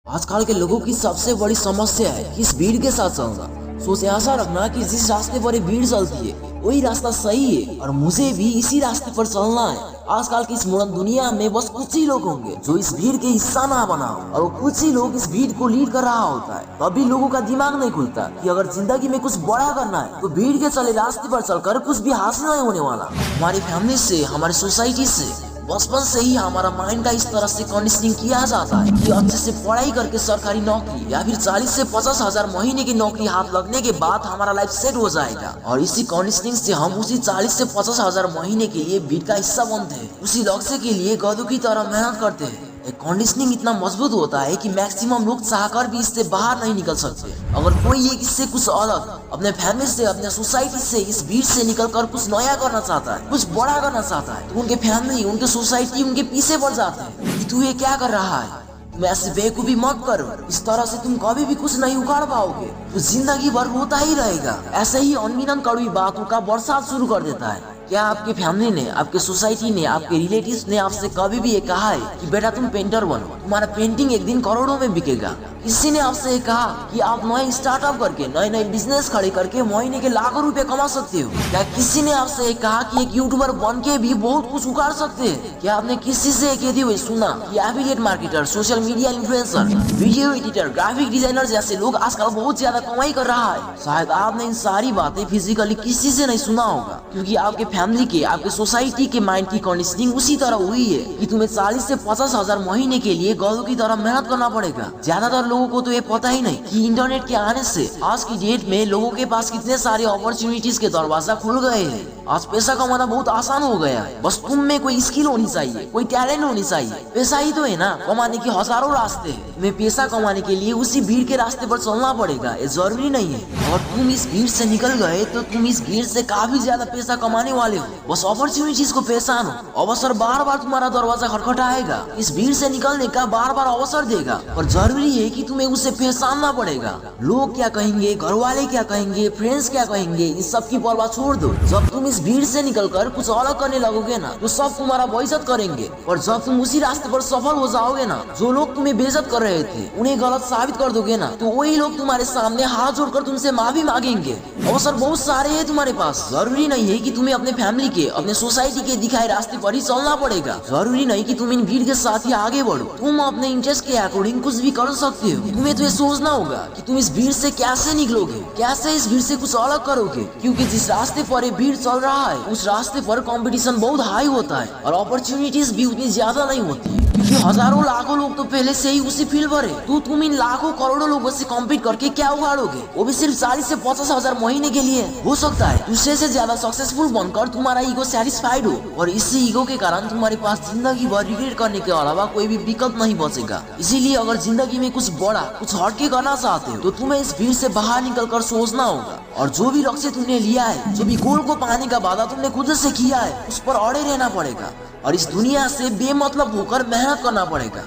आजकल के लोगों की सबसे बड़ी समस्या है कि इस भीड़ के साथ चलना। सोच ऐसा रखना कि जिस रास्ते पर ये भीड़ चलती है वही रास्ता सही है और मुझे भी इसी रास्ते पर चलना है। आजकल की इस मॉडर्न दुनिया में बस कुछ ही लोग होंगे जो इस भीड़ के हिस्सा ना बनाओ और वो कुछ ही लोग इस भीड़ को लीड कर रहा होता है। तभी लोगों का दिमाग नहीं खुलता कि अगर जिंदगी में कुछ बड़ा करना है तो भीड़ के चले रास्ते पर चलकर कुछ भी हासिल नहीं होने वाला। हमारी फैमिली से, हमारी सोसाइटी से बचपन से ही हमारा माइंड का इस तरह से कंडीशनिंग किया जाता है कि अच्छे से पढ़ाई करके सरकारी नौकरी या फिर 40 से 50 हजार महीने की नौकरी हाथ लगने के बाद हमारा लाइफ सेट हो जाएगा। और इसी कंडीशनिंग से हम उसी 40 से 50 हजार महीने के लिए भीड़ का हिस्सा बनते हैं, उसी लक्ष्य के लिए गधों की तरह मेहनत करते हैं। कंडीशनिंग इतना मजबूत होता है कि मैक्सिमम लोग चाहकर भी इससे बाहर नहीं निकल सकते। अगर कोई एक इससे कुछ अलग अपने फैमिली से, अपने सोसाइटी से, इस भीड़ से निकलकर कुछ नया करना चाहता है, कुछ बड़ा करना चाहता है, तो उनके फैमिली, उनके सोसाइटी उनके पीछे पड़ जाते हैं कि तू ये क्या कर रहा है, तुम ऐसे बेवकूफी मत करो, इस तरह से तुम कभी भी कुछ नहीं उखाड़ पाओगे, तो जिंदगी भर होता ही रहेगा। ऐसे ही अनगिनत कड़वी बातों का बरसात शुरू कर देता है। क्या आपकी फैमिली ने, आपके सोसाइटी ने, आपके रिलेटिव्स ने आपसे कभी भी ये कहा है कि बेटा तुम पेंटर बनो, तुम्हारा पेंटिंग एक दिन करोड़ों में बिकेगा? किसी ने आपसे ये कहा कि आप नए स्टार्टअप करके, नए नए बिजनेस खड़े करके महीने के लाखों रुपए कमा सकते हो? क्या किसी ने आपसे ये कहा कि एक यूट्यूबर बन के भी बहुत कुछ उखाड़ सकते हैं? क्या आपने किसी से कहते हुए सुना कि affiliate marketer, social media influencer, video editor, graphic designer जैसे लोग आजकल बहुत ज्यादा कमाई कर रहा है? शायद आपने इन सारी बातें फिजिकली किसी से नहीं सुना होगा, क्योंकि आपके फैमिली के, आपके सोसाइटी के माइंड की कंडीशनिंग उसी तरह हुई है कि तुम्हें 40 से 50 हजार महीने के लिए गधों की तरह मेहनत करना पड़ेगा। ज्यादातर लोगों को तो ये पता ही नहीं कि इंटरनेट के आने से आज की डेट में लोगों के पास कितने सारे अपॉर्चुनिटीज के दरवाजा खुल गए हैं। आज पैसा कमाना बहुत आसान हो गया है, बस तुम में कोई स्किल होनी चाहिए, कोई टैलेंट होनी चाहिए। पैसा ही तो है ना, कमाने के हजारों रास्ते हैं। तुम्हें पैसा कमाने के लिए उसी भीड़ के रास्ते पर चलना पड़ेगा, ये जरूरी नहीं है। और तुम इस भीड़ से निकल गए तो तुम इस भीड़ से काफी ज्यादा पैसा कमाने वाले हो। बस अपॉर्चुनिटीज को पहचानो, अवसर बार बार तुम्हारा दरवाजा खटखटाएगा, इस भीड़ से निकलने का बार बार अवसर देगा, और जरूरी है कि तुम्हें उसे पहचानना पड़ेगा। लोग क्या कहेंगे, घर वाले क्या कहेंगे, फ्रेंड्स क्या कहेंगे, इस सब की परवाह छोड़ दो। जब तुम इस भीड़ से निकलकर कुछ अलग करने लगोगे ना, तो सब तुम्हारा बेइज्जत करेंगे। और जब तुम उसी रास्ते पर सफल हो जाओगे ना, जो लोग तुम्हें बेइज्जत कर रहे थे उन्हें गलत साबित कर दोगे ना, तो वही लोग तुम्हारे सामने हाथ जोड़कर तुमसे माफी मांगेंगे। अवसर बहुत सारे हैं तुम्हारे पास, जरूरी नहीं है कि तुम्हें अपने फैमिली के, अपने सोसाइटी के दिखाए रास्ते पर ही चलना पड़ेगा। जरूरी नहीं कि तुम इन भीड़ के साथ ही आगे बढ़ो, तुम अपने इंटरेस्ट के अकॉर्डिंग कुछ भी कर सकते हो। तुम्हें तो ये सोचना होगा कि तुम इस भीड़ से कैसे निकलोगे, कैसे इस भीड़ से कुछ अलग करोगे, क्योंकि जिस रास्ते पर ये भीड़ चल रहा है उस रास्ते पर कंपटीशन बहुत हाई होता है और अपॉर्चुनिटीज भी उतनी ज्यादा नहीं होती, क्योंकि हजारों लाखों लोग तो पहले से ही उसी फील्ड पर है। तो तुम इन लाखों करोड़ों लोगों से कॉम्पीट करके क्या उगाड़ोगे, वो भी सिर्फ 40 से 50 हजार महीने के लिए? हो सकता है दूसरे से ज्यादा सक्सेसफुल बनकर तुम्हारा ईगो सेटिस्फाइड हो, और इसी ईगो के कारण तुम्हारे पास जिंदगी भर रिग्रेट करने के अलावा कोई भी विकल्प नहीं बचेगा। इसीलिए अगर जिंदगी में कुछ बड़ा, कुछ हटके करना चाहते हो तो तुम्हें इस भीड़ से बाहर निकलकर सोचना होगा, और जो भी लक्ष्य तुमने लिया है, जो भी गोल को पाने का वादा तुमने खुद से किया है, उस पर अड़े रहना पड़ेगा और इस दुनिया से बेमतलब होकर मेहनत करना पड़ेगा।